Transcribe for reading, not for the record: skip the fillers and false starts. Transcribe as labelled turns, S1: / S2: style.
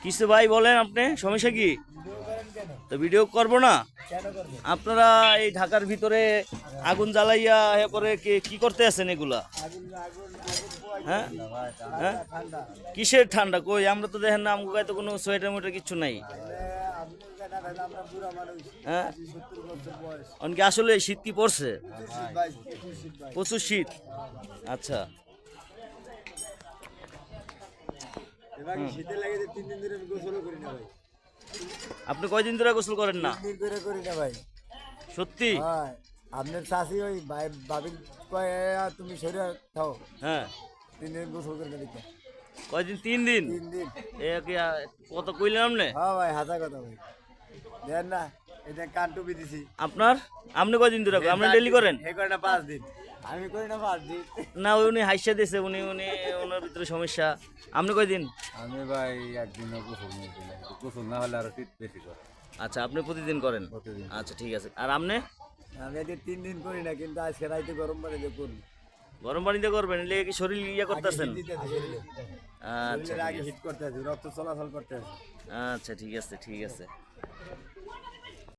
S1: কিছু ভাই বলেন, আপনি সমস্যা কি? তো ভিডিও করব না? আপনারা এই ঢাকার ভিতরে আগুন জ্বালাইয়া এরপরে কি করতে আছেন এগুলা? হ্যাঁ হ্যাঁ, কিসের ঠান্ডা? কই আমরা তো দেখেন না, আমগো গায়ে তো কোনো সোয়েটার মোয়েটার কিচ্ছু নাই। হ্যাঁ, অনেকে আসলে শীত কি পড়ছে? প্রচুর শীত। আচ্ছা, আপনি কয়দিন ধরে গোসল করেন না?
S2: করি না ভাই।
S1: সত্যি?
S2: হ্যাঁ, আপনার চাষি ওই ভাই ভাবি কয় তুমি শরীর খাও
S1: হ্যাঁ,
S2: 3 দিন গোসল করে না দিতে।
S1: কয়দিন? 3 দিন?
S2: 3 দিন।
S1: কত কইলেন আপনি?
S2: হ্যাঁ ভাই, হাজা কথা ভাই। দেন না, এটা কান টুপি দিছি।
S1: আপনি কয়দিন ধরে আপনি ডেলি করেন?
S2: হে করে না 5 দিন। আমি করি না 5 দিন।
S1: না, উনি হাইসা দিয়েছে, উনি ওনার ভিতরে সমস্যা। আপনি কয়দিন?
S3: আমি ভাই একদিনও গোসল নিয়েছি না, গোসল না হলে আরো শীত বেশি করে
S1: আচ্ছা, আপনি প্রতিদিন করেন?
S3: প্রতিদিন।
S1: আচ্ছা, ঠিক আছে। আর আপনি?
S2: আমি এতে 3 দিন করি না, কিন্তু আজকে রাইতে গরম পানি দিয়ে করি।
S1: গরম পানিতে করবেন? এলে কি শরীর ইয়ে করতেছেন?
S2: শরীরে
S1: আচ্ছা,
S2: আগে হিট করতে আছে, রক্ত চলাচল করতে আছে।
S1: আচ্ছা, ঠিক আছে, ঠিক আছে।